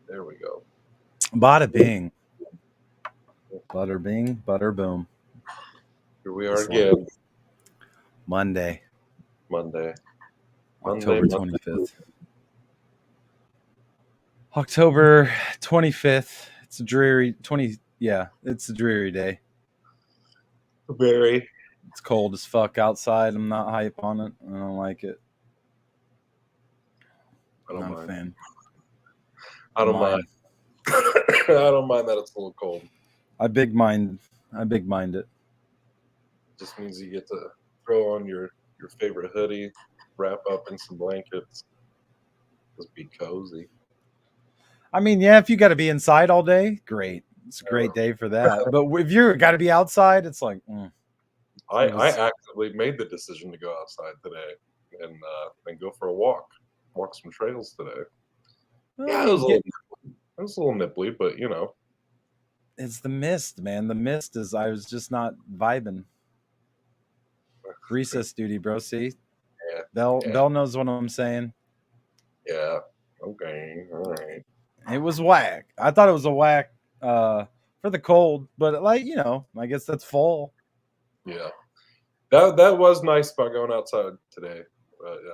There we go. Bada bing. Butter bing, butter boom. Here we are again. Monday, Monday. October 25th. October 25th. It's a dreary it's a dreary day. Very. It's cold as fuck outside. I'm not hype on it. I don't like it. I don't Not mind. a fan. I don't mind. I don't mind that it's a little cold. I big mind it. Just means you get to throw on your favorite hoodie, wrap up in some blankets, just be cozy. I mean, yeah, if you got to be inside all day, great. It's a great day for that. But if you got to be outside, it's like. I actively made the decision to go outside today and go for a walk some trails today. Yeah, it was a little nipply, but you know. It's the mist, man. The mist is. I was just not vibing. Recess duty, bro. See, Yeah. Bell knows what I'm saying. Yeah. Okay. All right. It was whack. I thought it was a whack for the cold, but I guess that's fall. Yeah. That was nice about going outside today.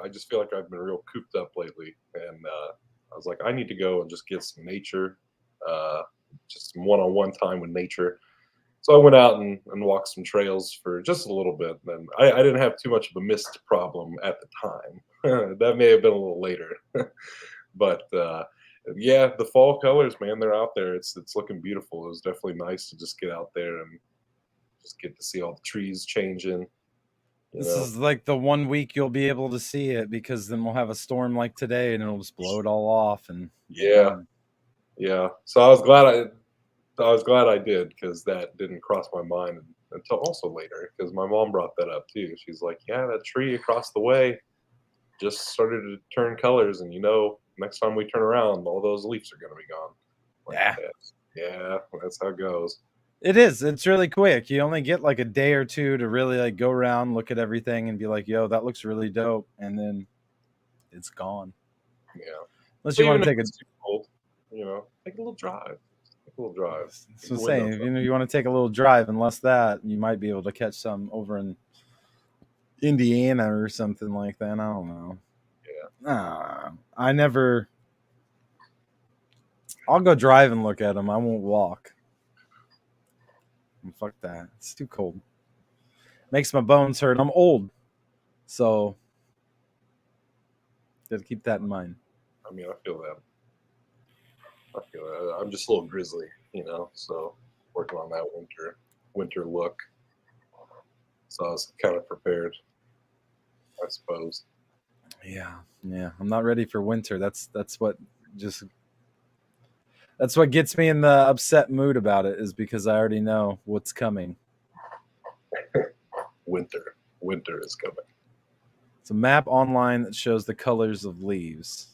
I just feel like I've been real cooped up lately, and I was like, I need to go and just get some nature, just some one-on-one time with nature. So I went out and walked some trails for just a little bit. And I didn't have too much of a mist problem at the time. That may have been a little later, but yeah, the fall colors, man, they're out there. It's looking beautiful. It was definitely nice to just get out there and just get to see all the trees changing. This is like the 1 week you'll be able to see it, because then we'll have a storm like today and it'll just blow it all off. And yeah. So I was glad I did, because that didn't cross my mind until also later, because my mom brought that up too. She's like, yeah, that tree across the way just started to turn colors, and next time we turn around, all those leaves are going to be gone. Like, yeah, that's how it goes. It is. It's really quick. You only get like a day or two to really like go around, look at everything, and be like, "Yo, that looks really dope," and then it's gone. Yeah. Unless you want to take cold, take a little drive. Take a little drive. So saying, if you want to take a little drive, unless that, you might be able to catch some over in Indiana or something like that. I don't know. Yeah. I never. I'll go drive and look at them. I won't walk. Fuck that. It's too cold. Makes my bones hurt. I'm old, so gotta keep that in mind. I mean, I feel that. I'm just a little grizzly, so working on that winter look. So I was kind of prepared, I suppose. Yeah. I'm not ready for winter. That's what gets me in the upset mood about it, is because I already know what's coming. Winter is coming. It's a map online that shows the colors of leaves.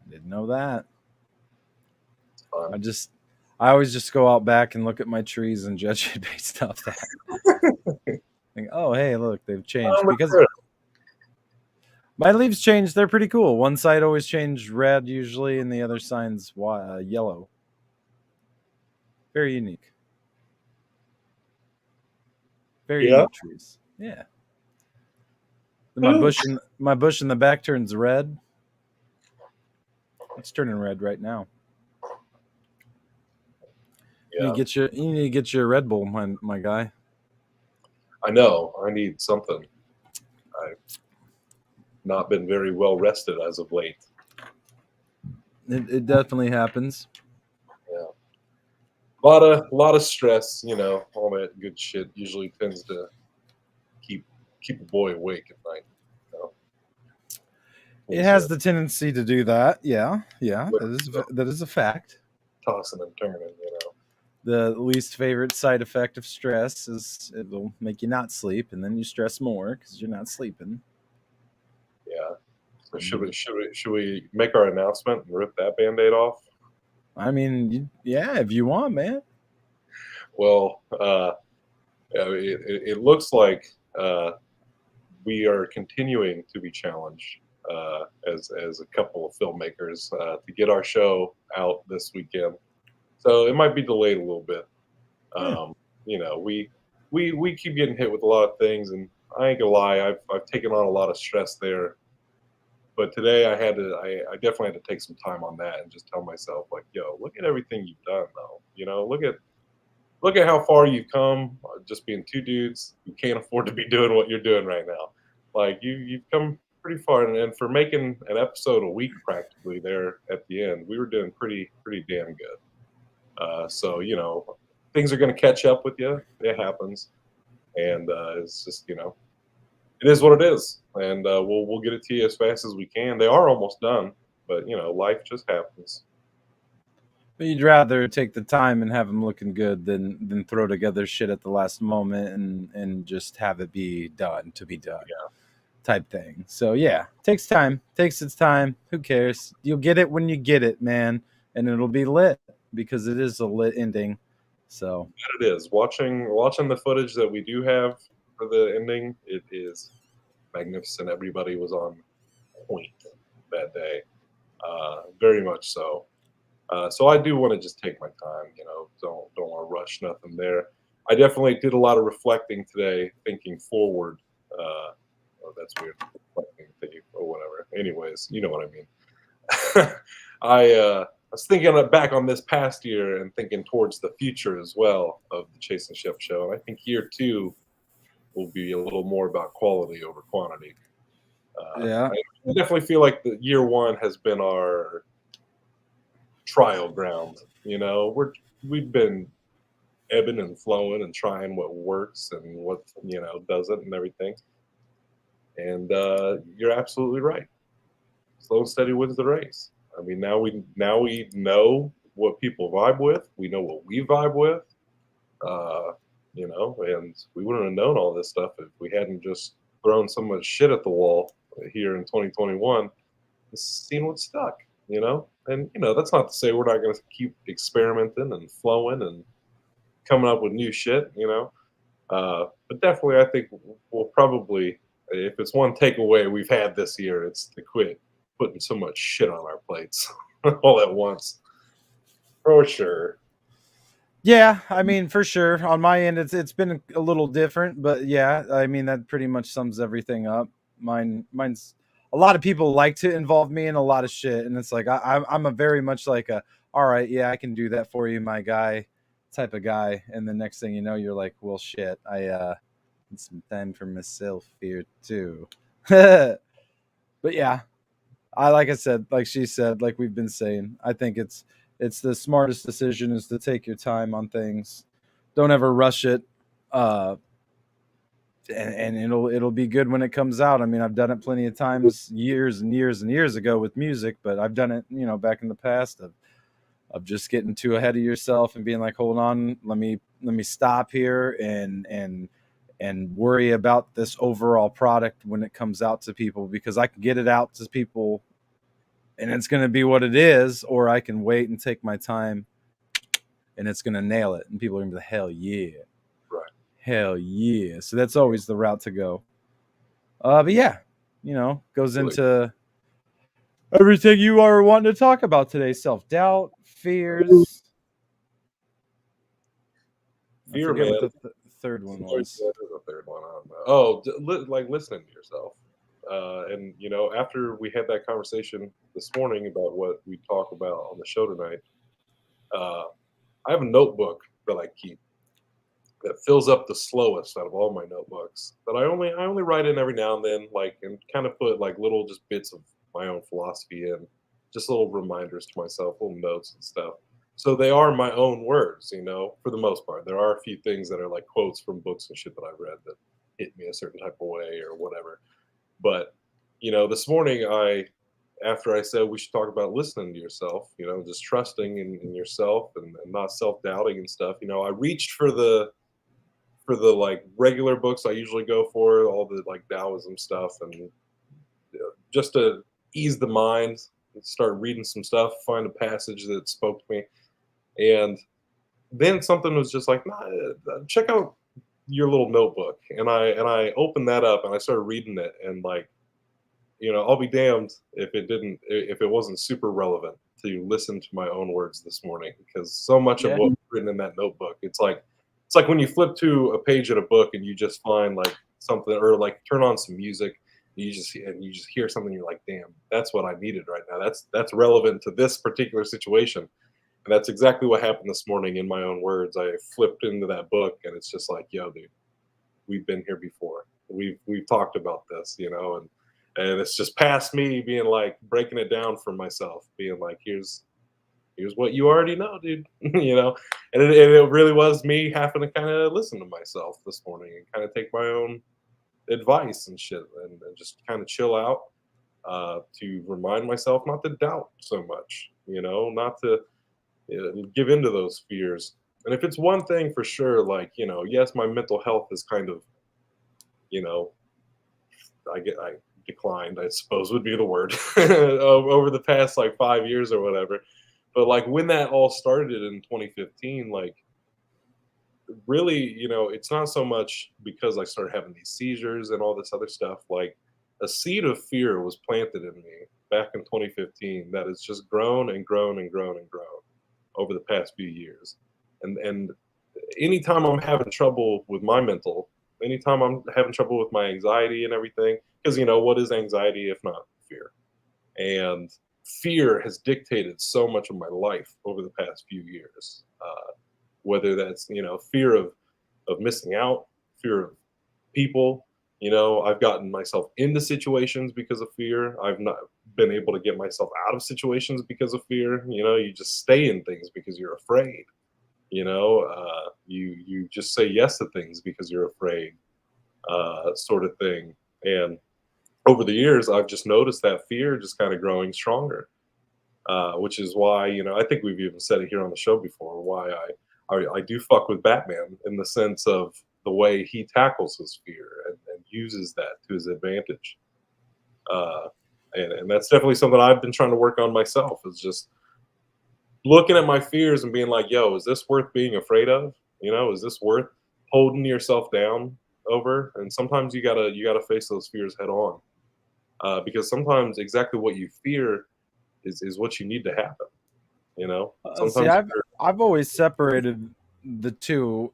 I didn't know that. I always just go out back and look at my trees and judge it based off that. Think, oh, hey, look, they've changed. Because my leaves change. They're pretty cool. One side always change red usually, and the other side's yellow. Very unique. Very unique trees. Yeah. My bush in the back turns red. It's turning red right now. Yeah. You need to get your Red Bull, my guy. I know. I need something. I've not been very well rested as of late. It definitely happens. Yeah. A lot of stress, all that good shit usually tends to keep a boy awake at night. It has the tendency to do that. Yeah. That is a fact. Tossing and turning, The least favorite side effect of stress is it will make you not sleep, and then you stress more because you're not sleeping. Yeah. So should we make our announcement and rip that Band-Aid off? I mean, yeah, if you want, man. Well, it looks like we are continuing to be challenged as a couple of filmmakers to get our show out this weekend. So it might be delayed a little bit. You know, we keep getting hit with a lot of things, and I ain't gonna lie, I've taken on a lot of stress there. But today I definitely had to take some time on that and just tell myself like, yo, look at everything you've done though. You know, look at how far you've come. Just being two dudes, you can't afford to be doing what you're doing right now. Like you've come pretty far, and for making an episode a week practically there at the end, we were doing pretty damn good. So you know, things are going to catch up with you. It happens, and it's just it is what it is, and we'll get it to you as fast as we can. They are almost done, but you know, life just happens. But you'd rather take the time and have them looking good than throw together shit at the last moment and just have it be done to be done. Yeah. Type thing. So yeah, takes time. Takes its time. Who cares? You'll get it when you get it, man. And it'll be lit because it is a lit ending. So That it is. Watching the footage that we do have for the ending, it is magnificent. Everybody was on point that day. Very much so. So I do want to just take my time, you know, don't want to rush nothing there. I definitely did a lot of reflecting today, thinking forward. Oh, that's weird, reflecting, thinking, or whatever. Anyways, you know what I mean. I was thinking back on this past year and thinking towards the future as well of the Chase and Shep show, and I think year two will be a little more about quality over quantity. yeah. I definitely feel like the year one has been our trial ground. You know, we've been ebbing and flowing and trying what works and what doesn't and everything. And you're absolutely right. Slow and steady wins the race. I mean, now we know what people vibe with. We know what we vibe with. And we wouldn't have known all this stuff if we hadn't just thrown so much shit at the wall here in 2021. The scene would stuck, and that's not to say we're not going to keep experimenting and flowing and coming up with new shit, but definitely I think we'll probably, if it's one takeaway we've had this year, it's to quit putting so much shit on our plates all at once, for sure. Yeah, I mean, for sure. On my end, it's been a little different, but yeah, I mean that pretty much sums everything up. Mine's a lot of people like to involve me in a lot of shit, and it's like I'm a very much like a all right, yeah, I can do that for you, my guy, type of guy. And the next thing you know, you're like, well, shit, I need some time for myself here too. But yeah, like I said, like she said, like we've been saying, I think it's the smartest decision is to take your time on things. Don't ever rush it. Uh, and it'll be good when it comes out. I mean, I've done it plenty of times, years and years and years ago with music, but I've done it, back in the past of just getting too ahead of yourself and being like, hold on, let me stop here and worry about this overall product when it comes out to people, because I can get it out to people and it's going to be what it is, or I can wait and take my time and it's going to nail it. And people are going to be like, hell yeah. Right. Hell yeah. So that's always the route to go. But yeah, goes into everything you are wanting to talk about today. Self-doubt, fears. Fear, man. What the third one was. The third one. I don't know. Oh, like listening to yourself. And after we had that conversation this morning about what we talk about on the show tonight, I have a notebook that I keep that fills up the slowest out of all my notebooks. That I only write in every now and then, and kind of put like little just bits of my own philosophy in, just little reminders to myself, little notes and stuff. So they are my own words, for the most part. There are a few things that are like quotes from books and shit that I've read that hit me a certain type of way or whatever. But, this morning after I said we should talk about listening to yourself, just trusting in yourself and not self-doubting and stuff, I reached for the like regular books I usually go for, all the like Taoism stuff, and just to ease the mind, start reading some stuff, find a passage that spoke to me. And then something was just like, nah, check out your little notebook. And I opened that up and I started reading it, and like I'll be damned if it wasn't super relevant to listen to my own words this morning, because so much of Yeah. what was written in that notebook, it's like when you flip to a page in a book and you just find like something, or like turn on some music, you just hear something, you're like, damn, that's what I needed right now. That's relevant to this particular situation. And that's exactly what happened this morning in my own words. I flipped into that book and it's just like, yo, dude, we've been here before. We've talked about this, and it's just past me being like breaking it down for myself, being like, here's what you already know, dude. And it really was me having to kind of listen to myself this morning and kind of take my own advice and shit, and just kind of chill out, to remind myself not to doubt so much, not to give into those fears. And if it's one thing for sure, like, yes, my mental health is kind of, you know, I declined, I suppose would be the word, over the past like 5 years or whatever. But like when that all started in 2015, like really, it's not so much because I started having these seizures and all this other stuff. Like a seed of fear was planted in me back in 2015 that has just grown and grown and grown and grown over the past few years. And anytime I'm having trouble with my mental, anytime I'm having trouble with my anxiety and everything, because what is anxiety if not fear? And fear has dictated so much of my life over the past few years. Whether that's fear of missing out, fear of people. I've gotten myself into situations because of fear. I've not been able to get myself out of situations because of fear. You just stay in things because you're afraid. You just say yes to things because you're afraid, sort of thing. And over the years, I've just noticed that fear just kind of growing stronger, which is why I think we've even said it here on the show before. Why I do fuck with Batman in the sense of the way he tackles his fear and uses that to his advantage. Uh, and that's definitely something I've been trying to work on myself. Is just looking at my fears and being like, yo, is this worth being afraid of? Is this worth holding yourself down over? And sometimes you gotta face those fears head on, because sometimes exactly what you fear is what you need to happen. See, Sometimes I've always separated the two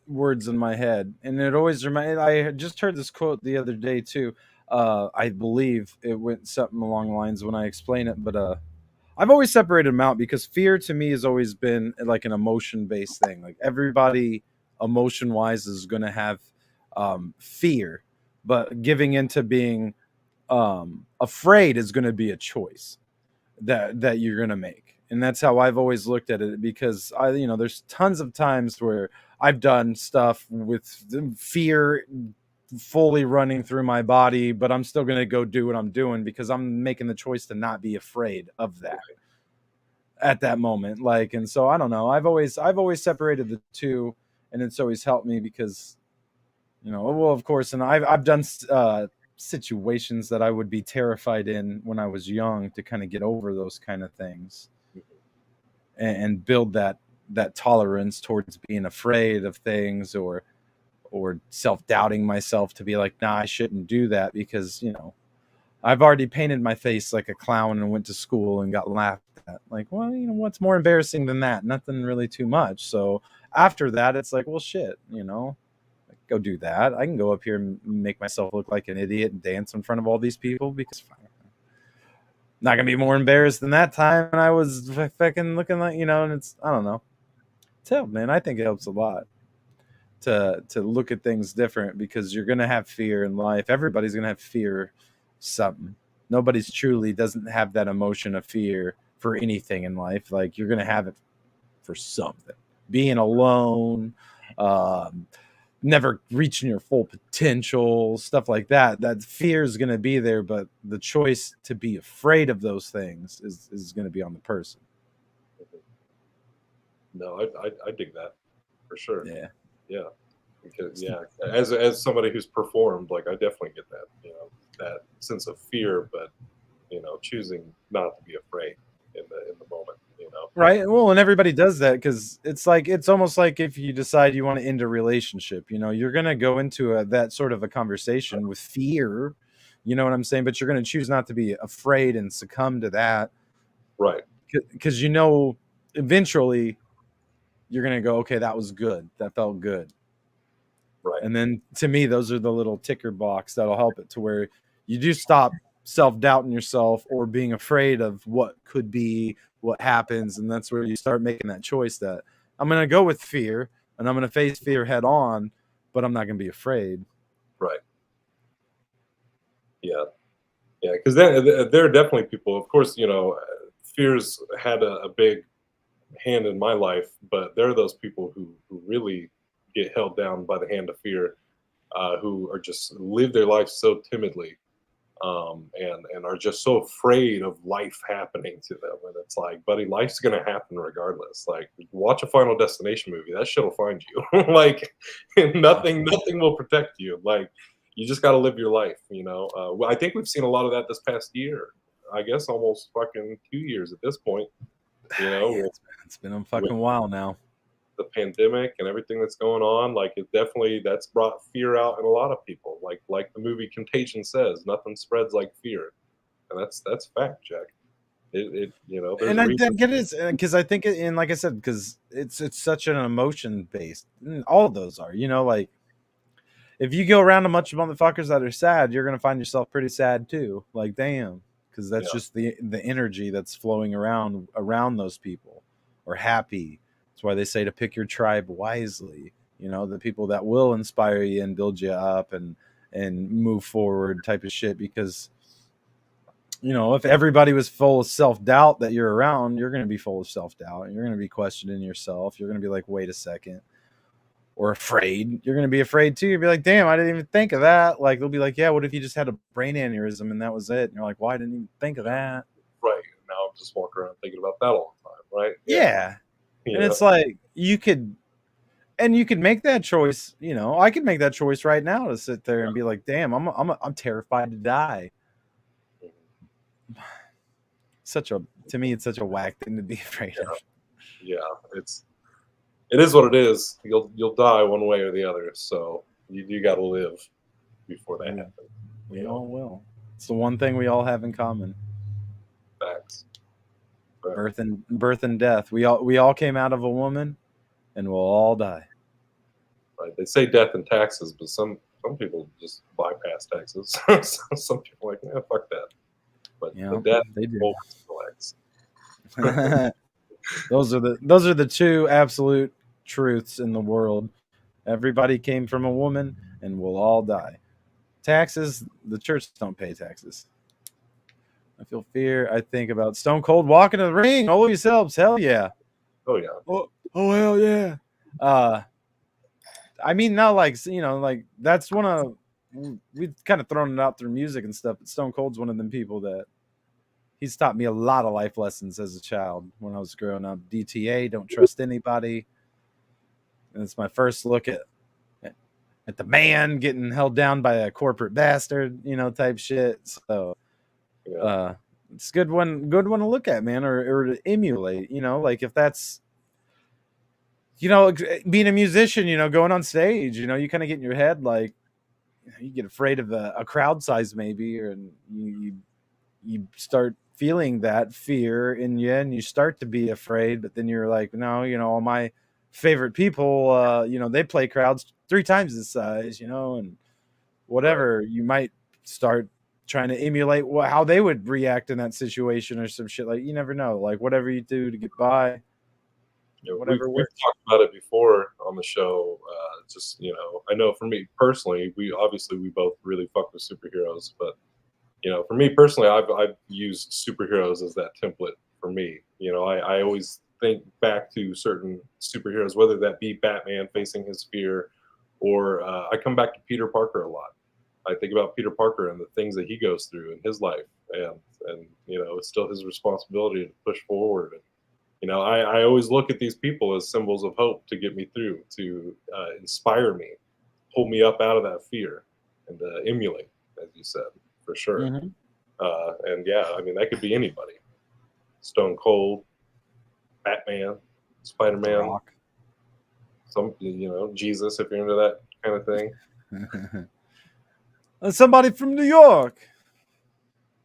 words in my head, and it always reminded. I had just heard this quote the other day too. I believe it went something along the lines when I explain it, but I've always separated them out because fear to me has always been like an emotion based thing. Like everybody, emotion wise, is going to have fear, but giving into being afraid is going to be a choice that you're going to make. And that's how I've always looked at it, because there's tons of times where I've done stuff with fear fully running through my body, but I'm still going to go do what I'm doing because I'm making the choice to not be afraid of that at that moment. Like, and so I don't know, I've always separated the two, and it's always helped me because well, of course, and I've done situations that I would be terrified in when I was young to kind of get over those kind of things, and build that tolerance towards being afraid of things, or self-doubting myself to be like, nah, I shouldn't do that because I've already painted my face like a clown and went to school and got laughed at. Like, well, what's more embarrassing than that? Nothing really too much. So after that, it's like, well, shit, go do that. I can go up here and make myself look like an idiot and dance in front of all these people because I'm not gonna be more embarrassed than that time when I was fucking looking like, and it's, I don't know. It's helped, man. I think it helps a lot to look at things different, because you're gonna have fear in life. Everybody's gonna have fear something. Nobody's truly doesn't have that emotion of fear for anything in life. Like, you're gonna have it for something. Being alone, never reaching your full potential, stuff like that. That fear is going to be there, but the choice to be afraid of those things is going to be on the person. No, I dig that for sure. Yeah. Yeah, because as somebody who's performed, like I definitely get that, that sense of fear, but choosing not to be afraid in the moment. Right. Well, and everybody does that because it's almost like if you decide you want to end a relationship, you're going to go into that sort of a conversation with fear, You know what I'm saying? But you're going to choose not to be afraid and succumb to that. Right. Because you know, eventually you're going to go, okay, that was good. That felt good. Right. And then to me, those are the little ticker box that'll help it to where you do stop self-doubting yourself or being afraid of what could be, what happens. And that's where you start making that choice that I'm going to go with fear and I'm going to face fear head on, but I'm not going to be afraid. Right. Yeah. Yeah. Because then there are definitely people, of course, you know, fears had a big hand in my life, but there are those people who really get held down by the hand of fear, who are just live their life so timidly, and are just so afraid of life happening to them. And it's like, buddy, life's gonna happen regardless. Like, watch a Final Destination movie. That shit'll find you. Like, nothing will protect you. Like, you just got to live your life. You know. Well, I think we've seen a lot of that this past year. I guess almost fucking 2 years at this point. You know, Yeah, it's been a fucking while now. the pandemic and everything that's going on, like it definitely that's brought fear out in a lot of people. Like the movie Contagion says, nothing spreads like fear, and that's fact, Jack. It you know there's And a I reason. think it is because I think it, and like I said, because it's such an emotion based. All of those are, you know, like if you go around a bunch of motherfuckers that are sad, you're gonna find yourself pretty sad too. Like, damn, because that's Yeah, just the energy that's flowing around those people, or happy. That's why they say to pick your tribe wisely. You know, the people that will inspire you and build you up and move forward, type of shit. Because you know, if everybody was full of self doubt that you're around, you're gonna be full of self doubt, and you're gonna be questioning yourself. You're gonna be like, wait a second, or afraid. You're going to be afraid too. You'll be like, damn, I didn't even think of that. Like, they'll be like, yeah, what if you just had a brain aneurysm and that was it? And you're like, why didn't even think of that? right. Now I'm just walking around thinking about that all the time, right? Yeah, Yeah. you And know, it's like, you could make that choice. You know, I could make that choice right now to sit there and be like, damn, I'm terrified to die. To me, it's such a whack thing to be afraid of. yeah. It is what it is. You'll die one way or the other, so you got to live before that happens. We all will. It's the one thing we all have in common. Facts. Birth and death. We all came out of a woman and we'll all die. Right. They say death and taxes, but some people just bypass taxes. Some people are like, yeah, fuck that. But Yeah, the death they do. always those are the two absolute truths in the world. Everybody came from a woman and we'll all die. Taxes, the church don't pay taxes. I feel fear. I think about Stone Cold walking to the ring. All yourselves. Hell yeah. Oh yeah. Oh hell yeah. I mean, now, like, you know, like that's one of we've kind of thrown it out through music and stuff, but Stone Cold's one of them people that he's taught me a lot of life lessons as a child when I was growing up. DTA, don't trust anybody. And it's my first look at the man getting held down by a corporate bastard, you know, type shit. So Yeah. it's good one to look at, man, or to emulate, you know, like if that's, you know, being a musician, you know, going on stage, you know, you kind of get in your head, like you get afraid of a crowd size maybe, and you start feeling that fear in you and you start to be afraid, but then you're like, no, you know, all my favorite people, you know, they play crowds 3 times this size, you know, and whatever. Right. You might start trying to emulate how they would react in that situation or some shit. Like, you never know, like whatever you do to get by. You know, we've talked about it before on the show. Just, you know, I know for me personally, we both really fuck with superheroes, but you know, for me personally, I've used superheroes as that template for me. You know, I always think back to certain superheroes, whether that be Batman facing his fear, or I come back to Peter Parker a lot. I think about Peter Parker and the things that he goes through in his life, and you know, it's still his responsibility to push forward. And you know, I always look at these people as symbols of hope to get me through, to inspire me, pull me up out of that fear, and emulate, as you said, for sure. Mm-hmm. And yeah, I mean, that could be anybody. Stone Cold, Batman, Spider-Man, some, you know, Jesus, if you're into that kind of thing. Somebody from New York.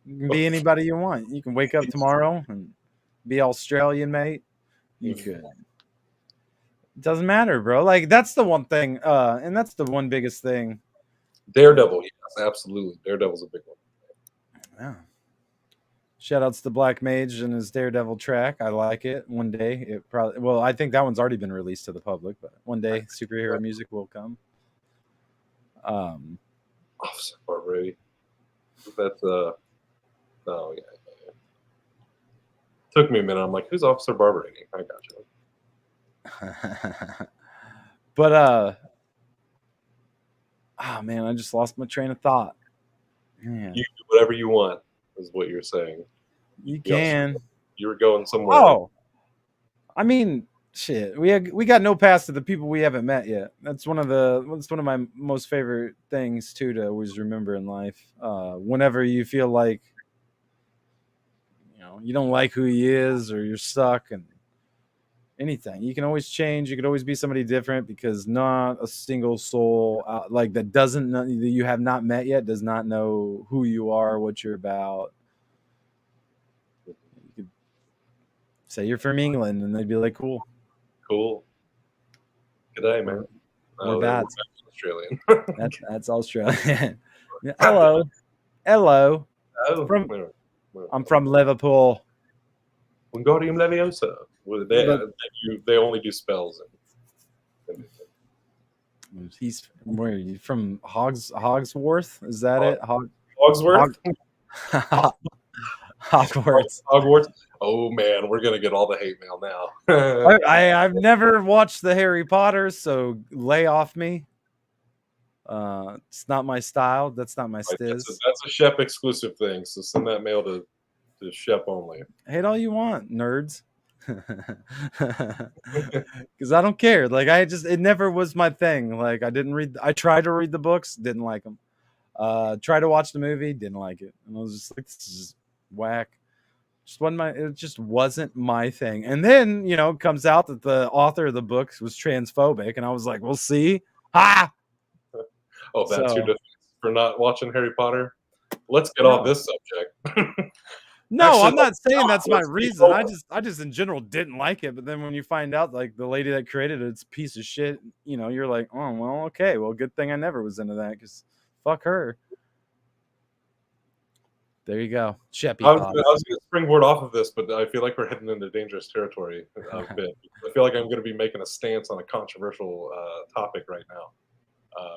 You can be anybody you want. You can wake up tomorrow and be Australian, mate. You could. It doesn't matter, bro. Like that's the one thing, and that's the one biggest thing. Daredevil, yes, absolutely. Daredevil's a big one. Yeah. Shout outs to Black Mage and his Daredevil track. I like it. One day it probably I think that one's already been released to the public, but one day superhero music will come. Officer Barbrady. That's oh yeah. Took me a minute. I'm like, who's Officer Barbrady? I got you. But oh man, I just lost my train of thought. Man. You do whatever you want, is what you're saying. You can. You were going somewhere. Oh, I mean, shit. We got no pass to the people we haven't met yet. That's one of my most favorite things too to always remember in life. Whenever you feel like you don't like who he is or you're stuck and anything, you can always change. You could always be somebody different because not a single soul like that that you have not met yet does not know who you are, what you're about. You could say you're from England and they'd be like, cool. G'day, man. We're bad. Australian. That's Australian. Hello. Oh, I'm from Liverpool. Wingardium Leviosa. They only do spells. He's where are you from? Hogsworth? Is that it? Hogsworth? Hogwarts. Hogwarts. Oh man, we're gonna get all the hate mail now. I've never watched the Harry Potter, so lay off me. It's not my style. That's not my stiz. That's a Shep exclusive thing. So send that mail to Shep only. Hate all you want, nerds. Because I don't care. Like it never was my thing. Like I tried to read the books, didn't like them. Tried to watch the movie, didn't like it, and I was just like, this is whack. It just wasn't my thing. And then it comes out that the author of the books was transphobic, and I was like, we'll see. Ah. Oh, that's your defense for not watching Harry Potter. Let's get off this subject. No, actually, I'm not saying that's my reason. I just in general didn't like it. But then when you find out like the lady that created it's a piece of shit, you're like, oh well, okay, well, good thing I never was into that because fuck her. There you go, Sheppy. I was going to springboard off of this, but I feel like we're heading into dangerous territory a bit. I feel like I'm going to be making a stance on a controversial topic right now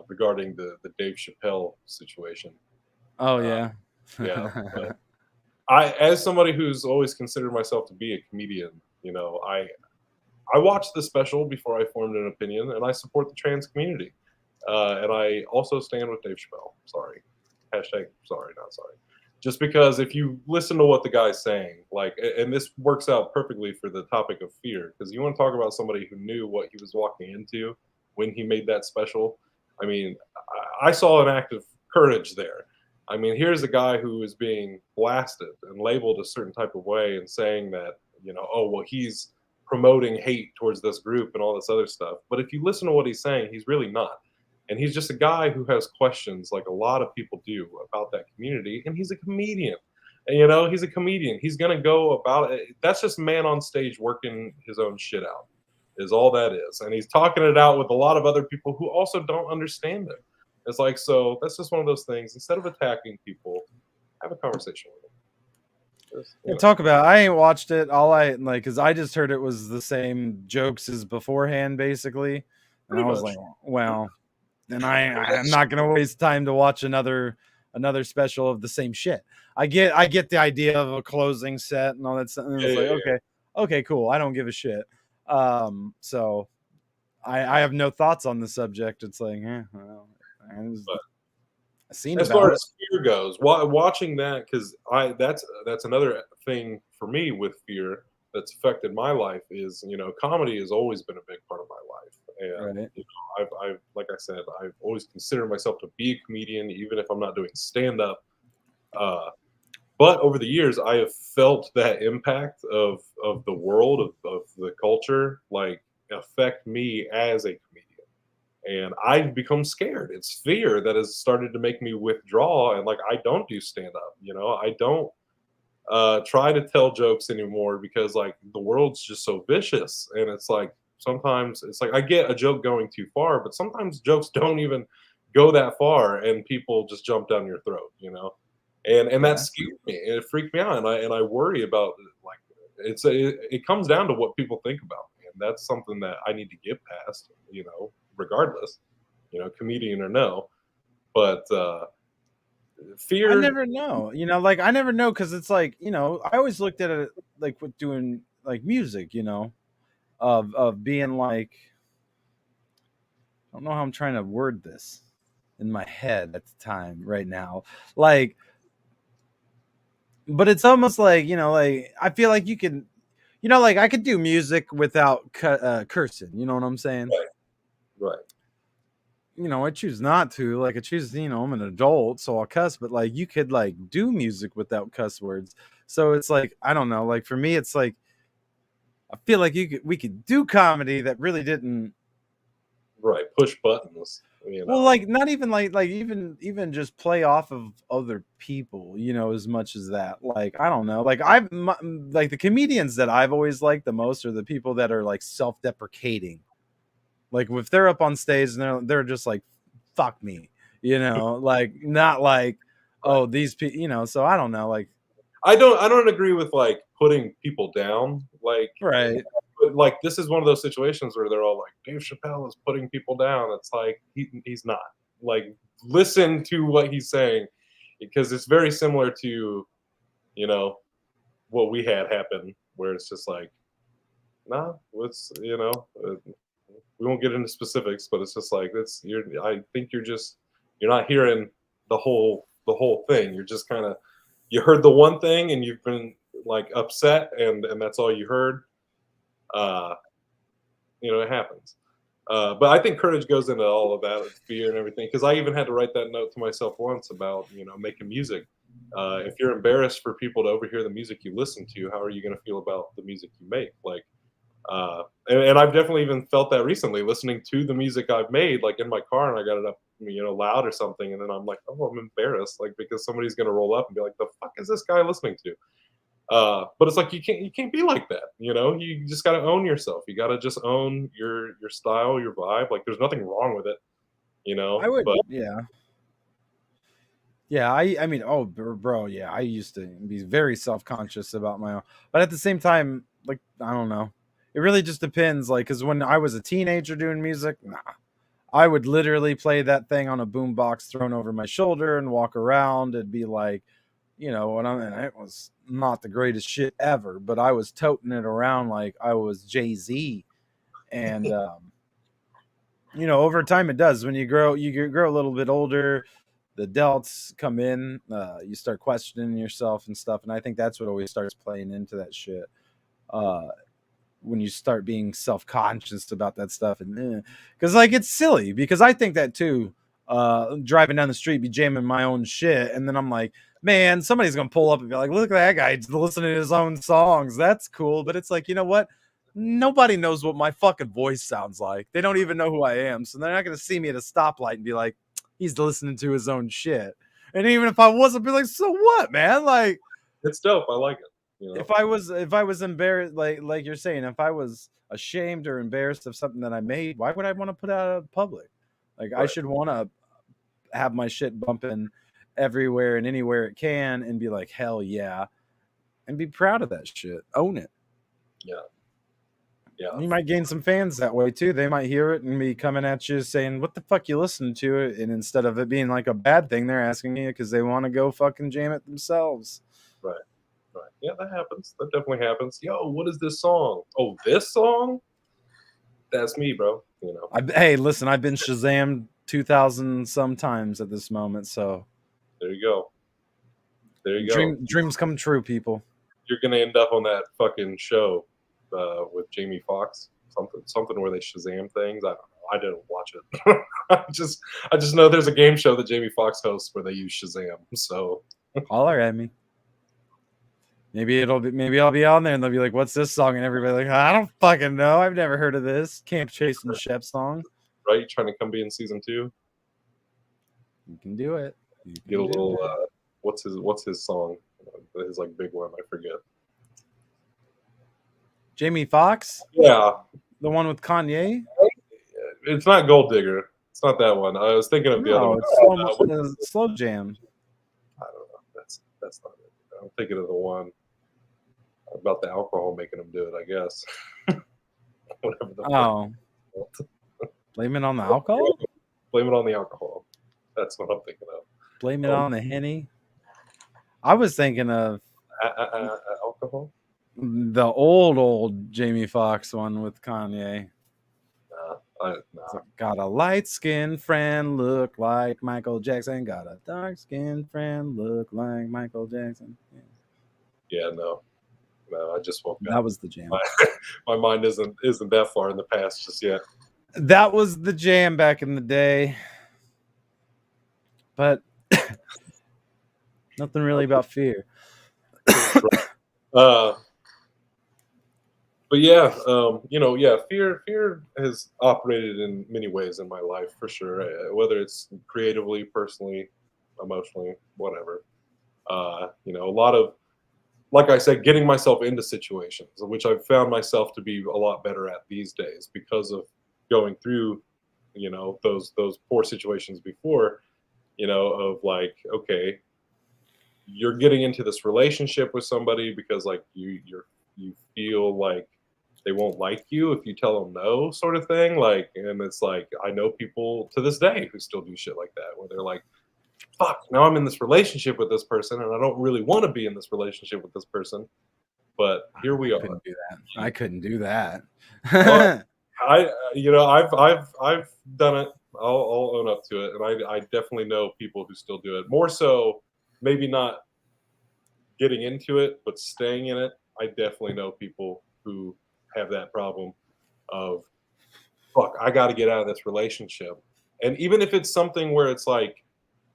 regarding the Dave Chappelle situation. Oh yeah, yeah. But as somebody who's always considered myself to be a comedian, I watched the special before I formed an opinion, and I support the trans community, and I also stand with Dave Chappelle. Sorry, hashtag sorry, not sorry. Just because if you listen to what the guy's saying, like, and this works out perfectly for the topic of fear, because you want to talk about somebody who knew what he was walking into when he made that special. I mean, I saw an act of courage there. I mean, here's a guy who is being blasted and labeled a certain type of way and saying that, oh, well, he's promoting hate towards this group and all this other stuff. But if you listen to what he's saying, he's really not. And he's just a guy who has questions like a lot of people do about that community. And he's a comedian. And, he's a comedian. He's going to go about it. That's just a man on stage working his own shit out is all that is. And he's talking it out with a lot of other people who also don't understand it. It's like, so that's just one of those things. Instead of attacking people, have a conversation with them. Talk about. I ain't watched it. Because I just heard it was the same jokes as beforehand, basically. And I was like, well, then I'm not gonna waste time to watch another special of the same shit. I get the idea of a closing set and all that stuff. And it's okay, cool. I don't give a shit. So I have no thoughts on the subject. It's like, well. As far as fear goes, watching that, because that's another thing for me with fear that's affected my life is comedy has always been a big part of my life, and I've like I said, I've always considered myself to be a comedian, even if I'm not doing stand up. But over the years, I have felt that impact of the world of the culture like affect me as a comedian. and I've become scared. It's fear that has started to make me withdraw, and like I don't do stand up. I don't try to tell jokes anymore because like the world's just so vicious, and it's like sometimes it's like I get a joke going too far, but sometimes jokes don't even go that far, and people just jump down your throat. And that Yeah. scared me, and it freaked me out, and I worry about like it comes down to what people think about me, and that's something that I need to get past, regardless, comedian or no, but I fear. never know, like I never know because it's like, I always looked at it like with doing like music, of being like, I don't know how I'm trying to word this in my head at the time right now. Like, but it's almost like, like I feel like you can, like I could do music without cursing. You know what I'm saying? Right, right. I choose not to. Like I choose, I'm an adult, so I'll cuss. But like you could like do music without cuss words. So it's like I don't know. Like for me, it's like I feel like we could do comedy that really didn't. Right, push buttons, Well, like not even like even just play off of other people, as much as that. Like I don't know. Like like the comedians that I've always liked the most are the people that are like self-deprecating. Like if they're up on stage and they're just like, "Fuck me," like not like, Right. "Oh these people," So I don't know. Like I don't agree with, like, putting people down, right, but, like, this is one of those situations where they're all like, "Dave Chappelle is putting people down." It's like, he's not. Like, listen to what he's saying because it's very similar to, you know, what we had happen where it's just like, "Nah, let's," we won't get into specifics, but it's just like, I think you're not hearing the whole thing. You're just kinda you heard the one thing and you've been like upset and that's all you heard. uh it happens. But I think courage goes into all of that fear and everything because I even had to write that note to myself once about making music. If you're embarrassed for people to overhear the music you listen to, how are you going to feel about the music you make? Like, and I've definitely even felt that recently listening to the music I've made, like in my car, and I got it up, loud or something, and then I'm like, oh, I'm embarrassed, like because somebody's gonna roll up and be like, the fuck is this guy listening to? But it's like you can't be like that. You just gotta own yourself. You gotta just own your style, your vibe. Like there's nothing wrong with it. I would, But yeah. Yeah, I mean, oh, bro, yeah, I used to be very self-conscious about my own, but at the same time, like, I don't know. It really just depends, like, because when I was a teenager doing music, nah, I would literally play that thing on a boombox thrown over my shoulder and walk around and be like, and it was not the greatest shit ever, but I was toting it around like I was Jay-Z. And, over time it does. When you grow a little bit older, the delts come in, you start questioning yourself and stuff, and I think that's what always starts playing into that shit. uh when you start being self-conscious about that stuff, and because like it's silly, because I think that too. Driving down the street, be jamming my own shit, and then I'm like, man, somebody's gonna pull up and be like, look at that guy listening to his own songs, that's cool. But it's like, you know what, nobody knows what my fucking voice sounds like. They don't even know who I am, so they're not gonna see me at a stoplight and be like, he's listening to his own shit. And even if I wasn't, be like, so what, man? Like, it's dope. I like it. You know. if I was embarrassed, like you're saying, if I was ashamed or embarrassed of something that I made, why would I want to put it out in public? Like I Right. should want to have my shit bumping everywhere and anywhere it can and be like, hell yeah, and be proud of that shit. Own it. Yeah. Yeah. You might gain some fans that way too. They might hear it and be coming at you saying, what the fuck you listening to it? And instead of it being like a bad thing, they're asking you because they want to go fucking jam it themselves. Right. Right. Yeah, that happens. That definitely happens. Yo, what is this song? Oh, this song? That's me, bro. Hey, listen, I've been Shazam 2,000 sometimes at this moment, so There you go. There you go. dreams come true, people. You're gonna end up on that fucking show with Jamie Foxx. Something where they Shazam things. I don't know. I didn't watch it. I just know there's a game show that Jamie Foxx hosts where they use Shazam. So Holler at me. Maybe I'll be on there and they'll be like, "What's this song?" And everybody like, "I don't fucking know. I've never heard of this Camp Chase and Shep song." right? Trying to come be in season 2. You can do it. You Get a can do little. it. What's his song? His like big one. I forget. Jamie Foxx, Yeah, the one with Kanye. it's not Gold Digger. It's not that one. I was thinking of the other No, one. it's slow jam. I don't know. That's not it. I'm thinking of the one about the alcohol making him do it. I guess. Whatever the Oh, blame it on the alcohol. Blame it on the alcohol. That's what I'm thinking of. Blame it on the Henny. I was thinking of Alcohol? the old Jamie Foxx one with Kanye. Nah. Got a light skinned friend, look like Michael Jackson. Got a dark skinned friend, look like Michael Jackson. Yeah, no. I just woke That up. was the jam. My mind isn't that far in the past just yet. That was the jam back in the day. But nothing really about fear. But yeah, fear has operated in many ways in my life for sure. Whether it's creatively, personally, emotionally, whatever. A lot of, like I said, getting myself into situations, which I've found myself to be a lot better at these days because of going through, those poor situations before. Of like, okay, you're getting into this relationship with somebody because like you feel like they won't like you if you tell them no, sort of thing. Like, and it's like I know people to this day who still do shit like that, where they're like, "Fuck, now I'm in this relationship with this person, and I don't really want to be in this relationship with this person, but here we are." I couldn't do that. Well, I've done it. I'll own up to it, and I definitely know people who still do it. More so, maybe not getting into it, but staying in it. I definitely know people who have that problem of, fuck, I got to get out of this relationship. And even if it's something where it's like,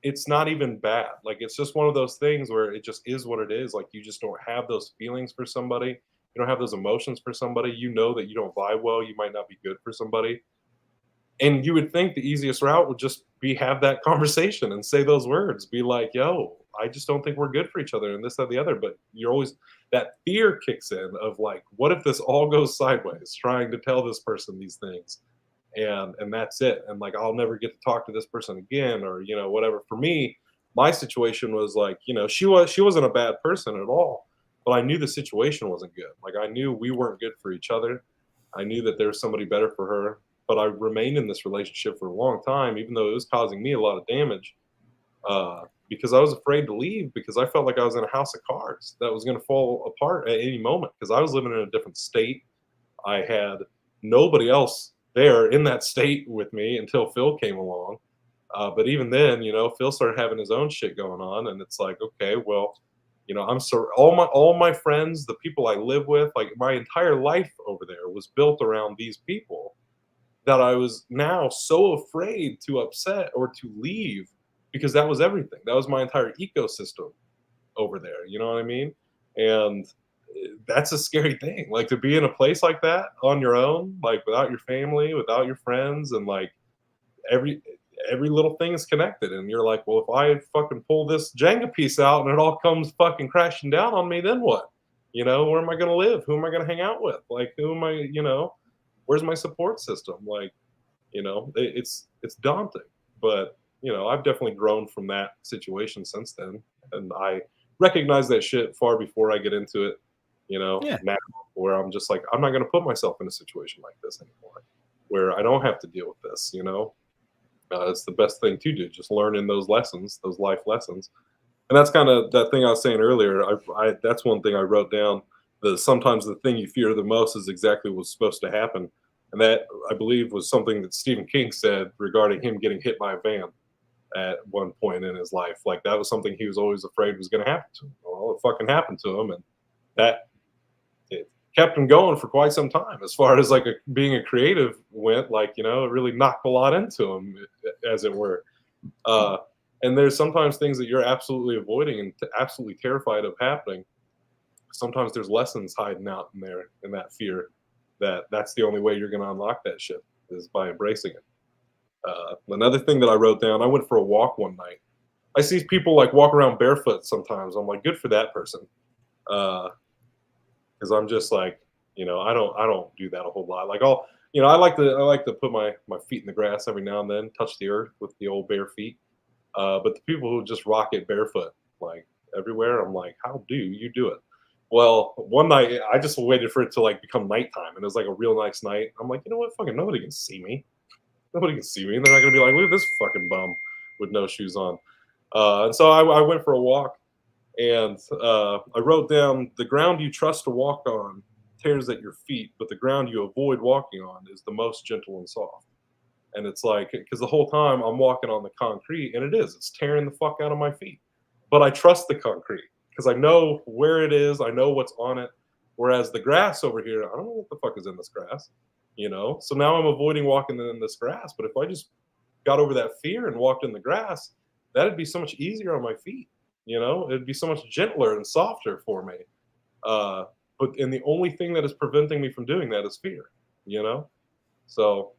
it's not even bad. Like, it's just one of those things where it just is what it is. Like, you just don't have those feelings for somebody. You don't have those emotions for somebody. You know that you don't vibe well. You might not be good for somebody. And you would think the easiest route would just be have that conversation and say those words. Be like, yo, I just don't think we're good for each other and this, that, the other. But you're always, that fear kicks in of like, what if this all goes sideways, trying to tell this person these things, and that's it. And like, I'll never get to talk to this person again, or whatever. For me, my situation was like, she wasn't a bad person at all, but I knew the situation wasn't good. Like, I knew we weren't good for each other. I knew that there was somebody better for her, but I remained in this relationship for a long time, even though it was causing me a lot of damage, because I was afraid to leave because I felt like I was in a house of cards that was going to fall apart at any moment because I was living in a different state. I had nobody else there in that state with me until Phil came along. But even then, Phil started having his own shit going on, and it's like, okay, well, all my friends, the people I live with, like my entire life over there was built around these people that I was now so afraid to upset or to leave because that was everything. That was my entire ecosystem over there. You know what I mean? And that's a scary thing. Like, to be in a place like that on your own, like without your family, without your friends, and like every little thing is connected. And you're like, well, if I fucking pull this Jenga piece out and it all comes fucking crashing down on me, then what? Where am I going to live? Who am I going to hang out with? Like, who am I? Where's my support system? Like, it's daunting. But I've definitely grown from that situation since then, and I recognize that shit far before I get into it. Now, where I'm just like, I'm not going to put myself in a situation like this anymore, where I don't have to deal with this. It's the best thing to do, just learning those lessons, those life lessons. And that's kind of that thing I was saying earlier. That's one thing I wrote down, that sometimes the thing you fear the most is exactly what's supposed to happen. And that, I believe, was something that Stephen King said regarding him getting hit by a van at one point in his life. Like, that was something he was always afraid was going to happen to him. Well, it fucking happened to him, and that it kept him going for quite some time. As far as like being a creative went, like, it really knocked a lot into him, as it were. And there's sometimes things that you're absolutely avoiding and absolutely terrified of happening. Sometimes there's lessons hiding out in there in that fear. That's the only way you're going to unlock that shit, is by embracing it. Another thing that I wrote down, I went for a walk one night. I see people like walk around barefoot sometimes. I'm like, good for that person. Because I'm just like, I don't do that a whole lot. Like I like to put my feet in the grass every now and then, touch the earth with the old bare feet. But the people who just rock it barefoot, like everywhere, I'm like, how do you do it? Well, one night I just waited for it to like become nighttime, and it was like a real nice night. I'm like, you know what? Fucking nobody can see me. Nobody can see me. And they're not gonna be like, look at this fucking bum with no shoes on. And so I went for a walk, and I wrote down the ground you trust to walk on tears at your feet, but the ground you avoid walking on is the most gentle and soft. And it's like, because the whole time I'm walking on the concrete, and it's tearing the fuck out of my feet. But I trust the concrete because I know where it is, I know what's on it. Whereas the grass over here, I don't know what the fuck is in this grass, So now I'm avoiding walking in this grass. But if I just got over that fear and walked in the grass, that'd be so much easier on my feet. It'd be so much gentler and softer for me. And the only thing that is preventing me from doing that is fear. So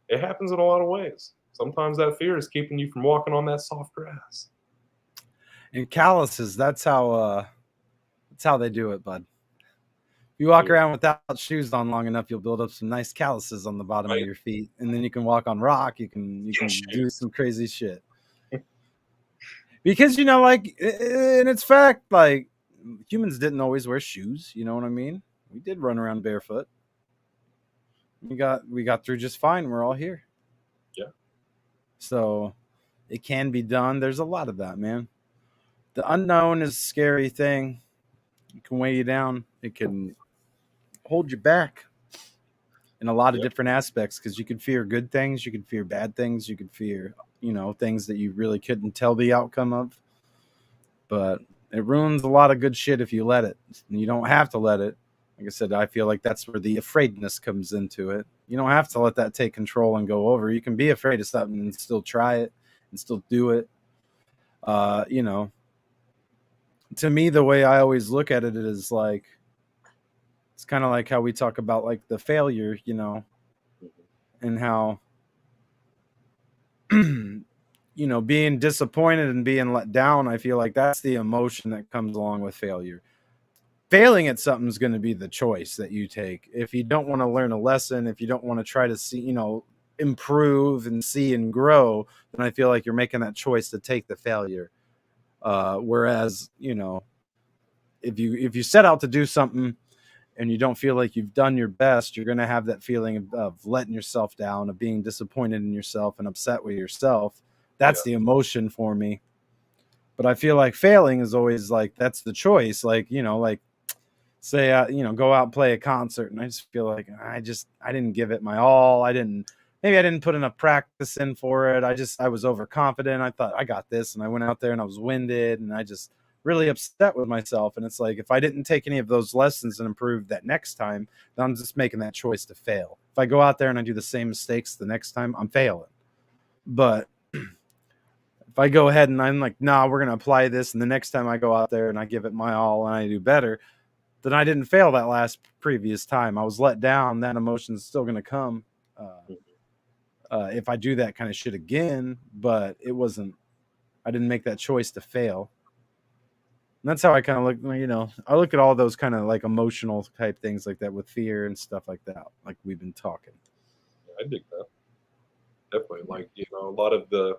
it happens in a lot of ways. Sometimes that fear is keeping you from walking on that soft grass. And calluses, that's how they do it, bud. If you walk around without shoes on long enough, you'll build up some nice calluses on the bottom of your feet, and then you can walk on rock. You can do some crazy shit. Because like, in its fact, like, humans didn't always wear shoes. You know what I mean? We did run around barefoot. We got through just fine. We're all here. Yeah. So it can be done. There's a lot of that, man. The unknown is a scary thing. It can weigh you down. It can hold you back in a lot of different aspects, because you can fear good things, you can fear bad things, you can fear, things that you really couldn't tell the outcome of. But it ruins a lot of good shit if you let it. And you don't have to let it. Like I said, I feel like that's where the afraidness comes into it. You don't have to let that take control and go over. You can be afraid of something and still try it and still do it. To me, the way I always look at it is like, it's kind of like how we talk about like the failure, and how, being disappointed and being let down. I feel like that's the emotion that comes along with failure. Failing at something is going to be the choice that you take. If you don't want to learn a lesson, if you don't want to try to see, improve and see and grow, then I feel like you're making that choice to take the failure. Whereas, if you set out to do something and you don't feel like you've done your best, you're going to have that feeling of letting yourself down, of being disappointed in yourself and upset with yourself. That's the emotion for me. But I feel like failing is always like, that's the choice. Like, like, say, go out and play a concert, and I just feel like I didn't give it my all. Maybe I didn't put enough practice in for it. I was overconfident. I thought I got this, and I went out there and I was winded, and I just really upset with myself. And it's like, if I didn't take any of those lessons and improve that next time, then I'm just making that choice to fail. If I go out there and I do the same mistakes the next time, I'm failing. But if I go ahead and I'm like, nah, we're going to apply this, and the next time I go out there and I give it my all and I do better, then I didn't fail that previous time. I was let down. That emotion's still going to come if I do that kind of shit again, but I didn't make that choice to fail. And that's how I kind of look, I look at all those kind of like emotional type things like that with fear and stuff like that, like we've been talking. I dig that. Definitely. Like, a lot of the,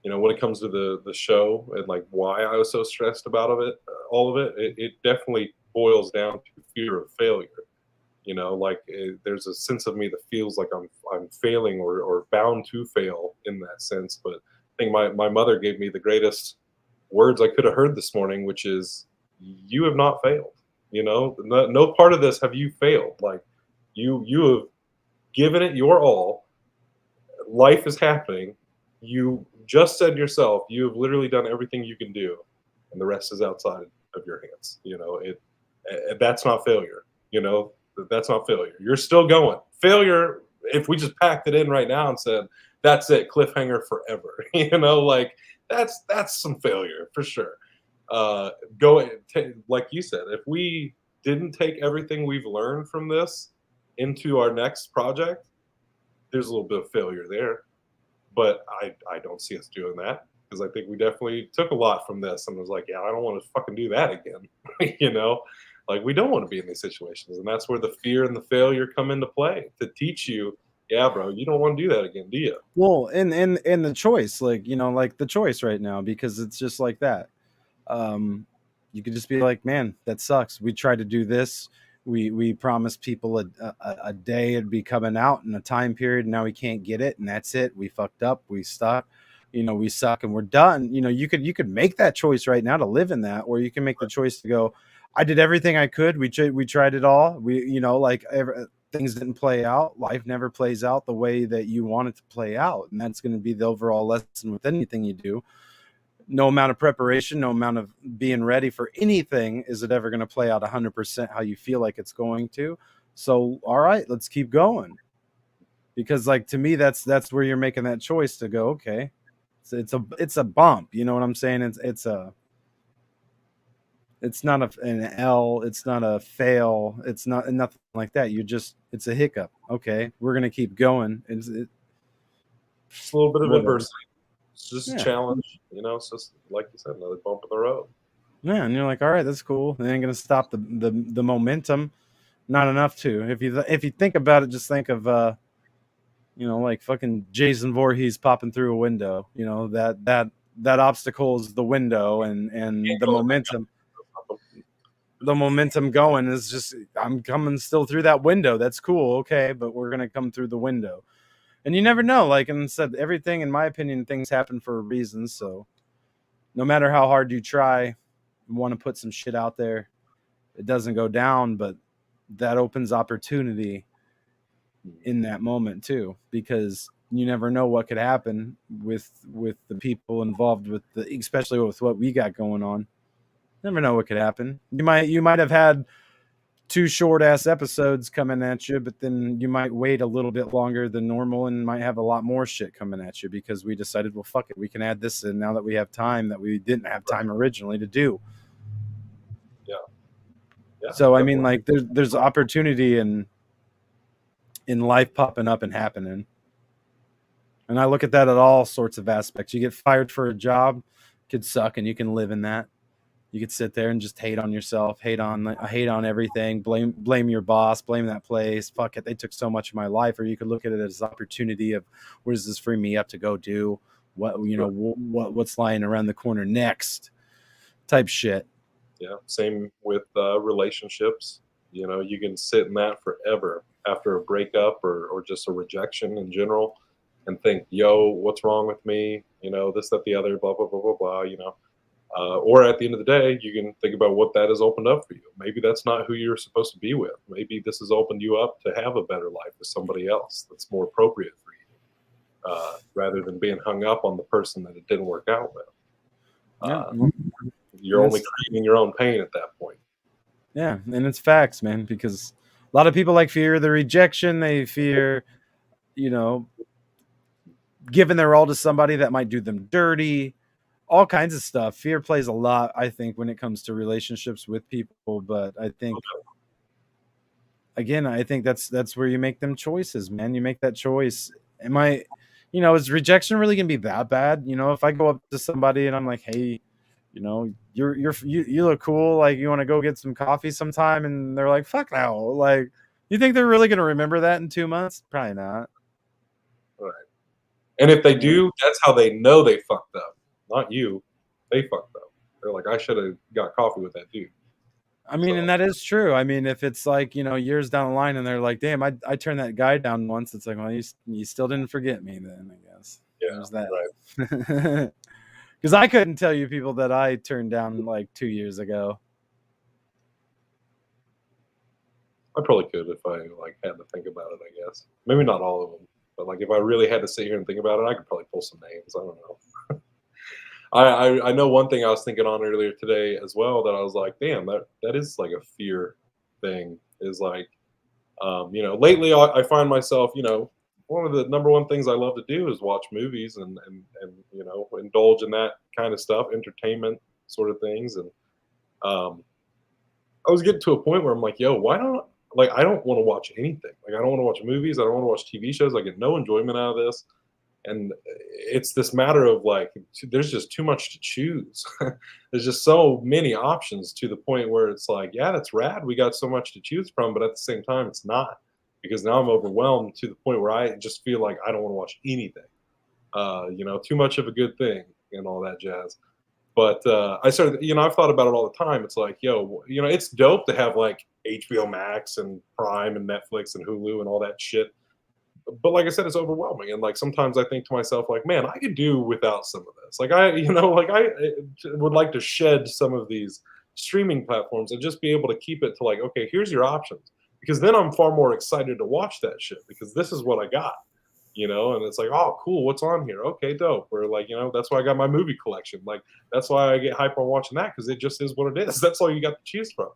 when it comes to the show and like why I was so stressed about all of it, it definitely boils down to fear of failure. There's a sense of me that feels like I'm failing or bound to fail in that sense. But I think my mother gave me the greatest words I could have heard this morning, which is, you have not failed. No part of this have you failed. Like, you have given it your all. Life is happening. You just said yourself, you have literally done everything you can do, and the rest is outside of your hands. That's not failure. That's not failure. You're still going. Failure, if we just packed it in right now and said, that's it, cliffhanger forever. Like, that's some failure for sure. Like you said, if we didn't take everything we've learned from this into our next project, there's a little bit of failure there. but I don't see us doing that because I think we definitely took a lot from this and was like, yeah, I don't want to fucking do that again. You know, like we don't want to be in these situations, and that's where the fear and the failure come into play to teach you, yeah, bro, you don't want to do that again, do you? Well, in the choice, like, you know, like the choice right now, because it's just like that. Um, you could just be like, man, that sucks. We tried to do this. We promised people a day it'd be coming out in a time period. And now we can't get it, and that's it. We fucked up. We stuck. You know, we suck, and we're done. You know, you could make that choice right now to live in that, or you can make the choice to go. I did everything I could. We tried it all. We, you know, like things didn't play out. Life never plays out the way that you want it to play out, and that's going to be the overall lesson with anything you do. No amount of preparation, no amount of being ready for anything is it ever going to play out 100% how you feel like it's going to. So, all right, let's keep going. Because, like, to me, that's where you're making that choice to go. Okay, it's a bump. You know what I'm saying? It's not an L. It's not a fail. It's not nothing like that. It's a hiccup. Okay, we're gonna keep going. Just a little bit of Whatever. adversity. It's just a Yeah. challenge, you know. It's just like you said, another bump in the road. Yeah, and you're like, all right, that's cool. It ain't gonna stop the momentum. Not enough to. If you think about it, just think of you know, like fucking Jason Voorhees popping through a window. You know, that obstacle is the window, and Can't go back the momentum going is just, I'm coming still through that window. That's cool, okay, but we're gonna come through the window. And you never know. Like I said, everything, in my opinion, things happen for a reason. So no matter how hard you try, you want to put some shit out there, it doesn't go down, but that opens opportunity in that moment too, because you never know what could happen with the people involved with the, especially with what we got going on. Never know what could happen. You might have had two short ass episodes coming at you, but then you might wait a little bit longer than normal and might have a lot more shit coming at you because we decided, well, fuck it, we can add this in now that we have time that we didn't have time originally to do. Yeah. Yeah. So I mean, like there's opportunity in life popping up and happening. And I look at that at all sorts of aspects. You get fired for a job, could suck, and you can live in that. You could sit there and just hate on yourself, hate on everything, blame your boss, blame that place. Fuck it, they took so much of my life. Or you could look at it as opportunity of, what does this free me up to go do? What, you know, what's lying around the corner next? Type shit. Yeah. Same with relationships. You know, you can sit in that forever after a breakup or just a rejection in general and think, yo, what's wrong with me? You know, this, that, the other, blah, blah, blah, blah, blah, you know. Or at the end of the day, you can think about what that has opened up for you. Maybe that's not who you're supposed to be with. Maybe this has opened you up to have a better life with somebody else that's more appropriate for you, rather than being hung up on the person that it didn't work out with. You're only creating your own pain at that point. Yeah, and it's facts, man, because a lot of people like fear the rejection. They fear, you know, giving their all to somebody that might do them dirty, all kinds of stuff. Fear plays a lot, I think, when it comes to relationships with people. But I think, again, I think that's where you make them choices, man. You make that choice. Is rejection really gonna be that bad? You know, if I go up to somebody and I'm like, hey, you know, you look cool, like, you want to go get some coffee sometime, and they're like, fuck no. Like, you think they're really gonna remember that in 2 months? Probably not. Right. And if they do, that's how they know they fucked up. Not you. They fucked up. They're like, I should have got coffee with that dude. I mean, and that is true. I mean, if it's like, you know, years down the line and they're like, damn, I turned that guy down once, it's like, well, you still didn't forget me then, I guess. Yeah, There's that. right. Because I couldn't tell you people that I turned down like 2 years ago. I probably could if I like had to think about it, I guess. Maybe not all of them, but like if I really had to sit here and think about it, I could probably pull some names. I don't know. I know one thing I was thinking on earlier today as well that I was like, damn, that is like a fear thing. Is like, you know, lately I find myself, you know, one of the number one things I love to do is watch movies and you know, indulge in that kind of stuff, entertainment sort of things. And I was getting to a point where I'm like, yo, why don't, like, I don't want to watch anything. Like, I don't want to watch movies. I don't want to watch TV shows. I get no enjoyment out of this. And it's this matter of like, there's just too much to choose. There's just so many options to the point where it's like, yeah, that's rad. We got so much to choose from, but at the same time, it's not because now I'm overwhelmed to the point where I just feel like I don't want to watch anything. Too much of a good thing and all that jazz. But I started, I've thought about it all the time. It's like, it's dope to have like HBO Max and Prime and Netflix and Hulu and all that shit. But like I said, it's overwhelming. And like sometimes I think to myself, like, man, I could do without some of this. Like I would like to shed some of these streaming platforms and just be able to keep it to like, okay, here's your options. Because then I'm far more excited to watch that shit because this is what I got. And it's like, oh, cool, what's on here? Okay, dope. Or like, that's why I got my movie collection. Like, that's why I get hype on watching that because it just is what it is. That's all you got to choose from.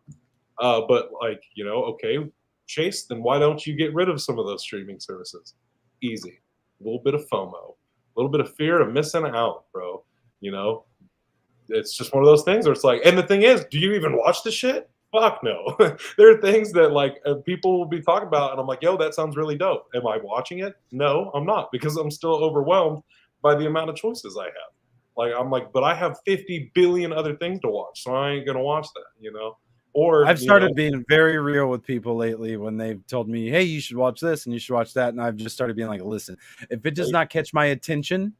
But like, okay, Chase, then why don't you get rid of some of those streaming services? Easy. A little bit of FOMO, a little bit of fear of missing out, bro. It's just one of those things where it's like, and the thing is, do you even watch the shit? Fuck no. There are things that like people will be talking about, and I'm like, yo, that sounds really dope. Am I watching it? No, I'm not because I'm still overwhelmed by the amount of choices I have. Like, I'm like, but I have 50 billion other things to watch, so I ain't gonna watch that, Or I've started being very real with people lately when they've told me, hey, you should watch this and you should watch that. And I've just started being like, listen, if it does not catch my attention,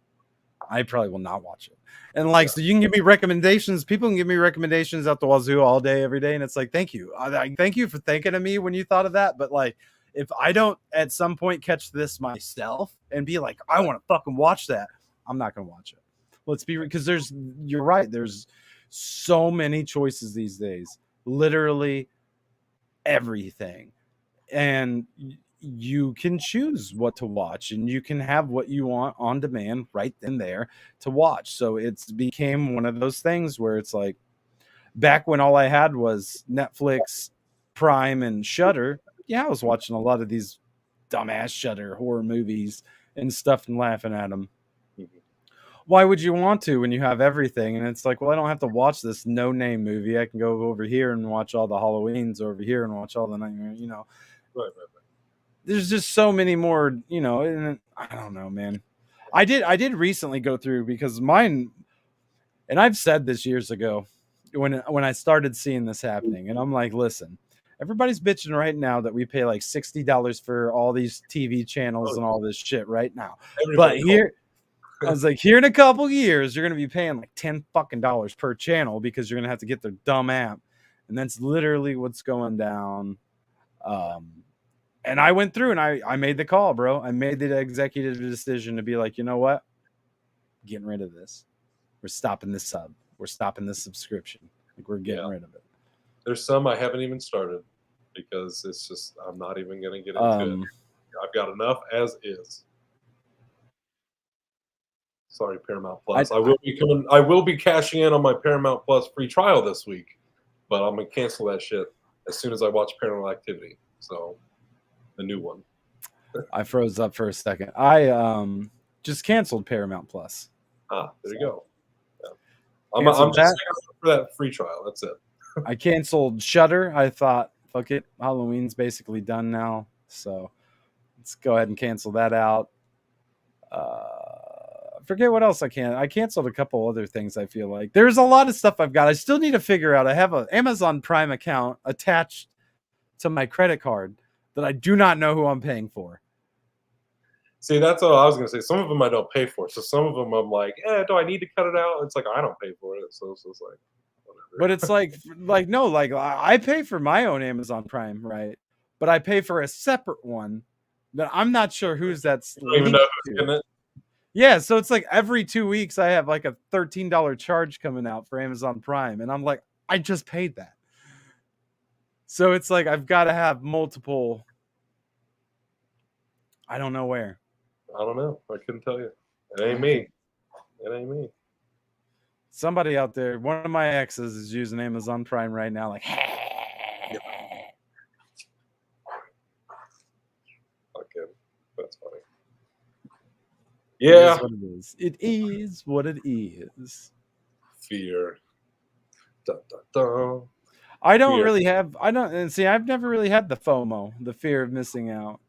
I probably will not watch it. And like, so you can give me recommendations. People can give me recommendations out the wazoo all day, every day. And it's like, thank you. Thank you for thinking of me when you thought of that. But like, if I don't at some point catch this myself and be like, I want to fucking watch that, I'm not going to watch it. Let's be, because you're right. There's so many choices these days, literally everything. And you can choose what to watch and you can have what you want on demand right then there to watch. So it's became one of those things where it's like back when all I had was Netflix, Prime, and Shudder. Yeah, I was watching a lot of these dumbass Shudder horror movies and stuff and laughing at them. Why would you want to when you have everything? And it's like, well, I don't have to watch this no-name movie. I can go over here and watch all the Halloweens, over here and watch all the nightmare, Right. There's just so many more, and I don't know, man. I did recently go through because mine, and I've said this years ago when I started seeing this happening, and I'm like, listen, everybody's bitching right now that we pay like $60 for all these TV channels and all this shit right now. But here, I was like, here in a couple years, you're gonna be paying like $10 fucking per channel because you're gonna have to get their dumb app, and that's literally what's going down. And I went through and I made the call, bro. I made the executive decision to be like, you know what? Getting rid of this. We're stopping this sub. We're stopping this subscription. Like, we're getting rid of it. There's some I haven't even started because it's just, I'm not even going to get into it. I've got enough as is. Sorry, Paramount Plus. I will be cashing in on my Paramount Plus free trial this week, but I'm going to cancel that shit as soon as I watch Paranormal Activity. So, the new one. I froze up for a second. I just canceled Paramount Plus. There you go. Yeah. I'm just for that free trial. That's it. I canceled Shudder. I thought, fuck it, Halloween's basically done now, so let's go ahead and cancel that out. I forget what else I canceled a couple other things. I feel like there's a lot of stuff I've got. I still need to figure out. I have an Amazon Prime account attached to my credit card that I do not know who I'm paying for. See, that's all I was going to say. Some of them I don't pay for. So some of them I'm like, do I need to cut it out? It's like, I don't pay for it. So it's like, whatever. But it's like, no, like I pay for my own Amazon Prime, right? But I pay for a separate one that I'm not sure who's that's. I don't even know who's in it. Yeah, so it's like every 2 weeks I have like a $13 charge coming out for Amazon Prime. And I'm like, I just paid that. So it's like I've got to have multiple. I don't know where. I don't know. I couldn't tell you. It ain't me. It ain't me. Somebody out there, one of my exes is using Amazon Prime right now. Like, okay, that's funny. Yeah, it is what it is. Fear. Dun, dun, dun. I don't really have. I've never really had the FOMO, the fear of missing out.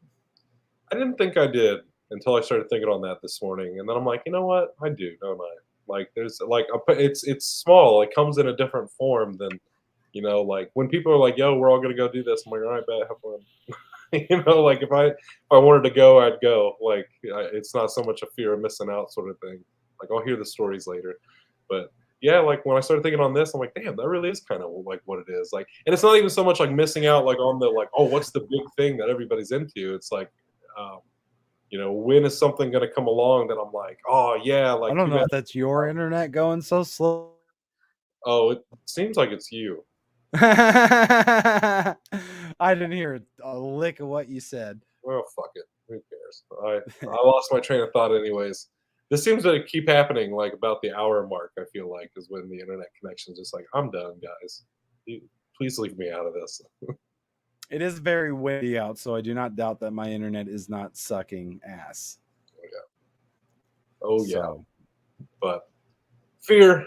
I didn't think I did. until I started thinking on that this morning, and then I'm like, you know what? I do, don't I? Like, there's like it's small. It comes in a different form than, like when people are like, "Yo, we're all gonna go do this." I'm like, "All right, bet, have fun." Like if I wanted to go, I'd go. Like it's not so much a fear of missing out sort of thing. Like I'll hear the stories later, but yeah, like when I started thinking on this, I'm like, damn, that really is kind of like what it is. Like, and it's not even so much like missing out, like on the like, oh, what's the big thing that everybody's into? It's like, um, when is something going to come along that I'm like, oh yeah, I like don't too know bad. if that's your internet going so slow. Oh, it seems like it's you. I didn't hear a lick of what you said. Well, fuck it. Who cares? I lost my train of thought anyways. This seems to keep happening like about the hour mark, I feel like, is when the internet connection is just like, I'm done, guys. Please leave me out of this. It is very windy out, so I do not doubt that my internet is not sucking ass. Oh yeah. So, But fear,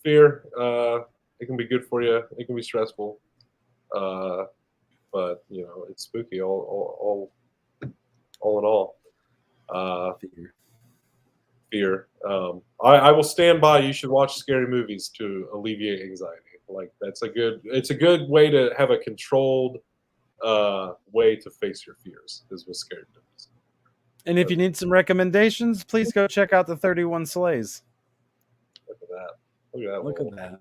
it can be good for you. It can be stressful. But it's spooky all in all. fear. Fear. I will stand by. You should watch scary movies to alleviate anxiety. Like it's a good way to have a controlled way to face your fears is with scary movies. And if you need some recommendations, please go check out the 31 Slays. Look at that. Look at that. Look little- at that.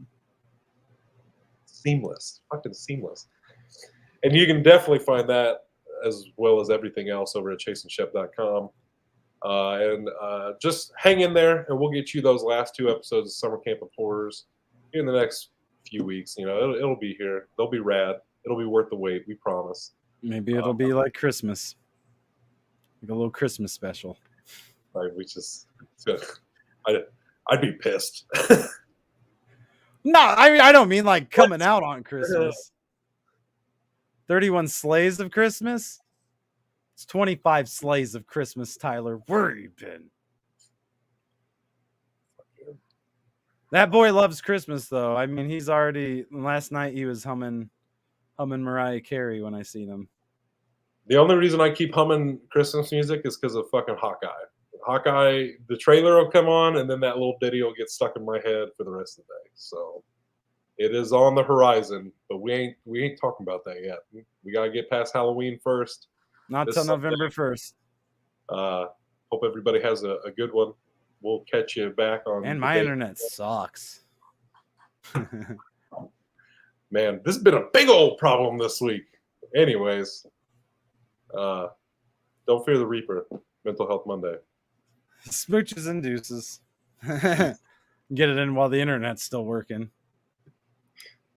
Seamless. Fucking seamless. And you can definitely find that as well as everything else over at chaseandshep.com. And just hang in there, and we'll get you those last 2 episodes of Summer Camp of Horrors in the next few weeks. It'll be here. They'll be rad. It'll be worth the wait. We promise. Maybe it'll be like Christmas, like a little Christmas special. Like we just, I'd be pissed. No, I mean I don't mean like coming out on Christmas. 31 Slays of Christmas. It's 25 Slays of Christmas, Tyler. Where you been? That boy loves Christmas, though. I mean, he's already. Last night he was humming Mariah Carey when I seen him. The only reason I keep humming Christmas music is because of fucking Hawkeye. Hawkeye, the trailer will come on, and then that little ditty will get stuck in my head for the rest of the day. So it is on the horizon, but we ain't talking about that yet. We gotta get past Halloween first. Not This till Sunday. November 1st. Hope everybody has a good one. We'll catch you back on. And the my day. internet sucks. Man, this has been a big old problem this week. Anyways, don't fear the Reaper. Mental Health Monday. Smooches and deuces. Get it in while the internet's still working.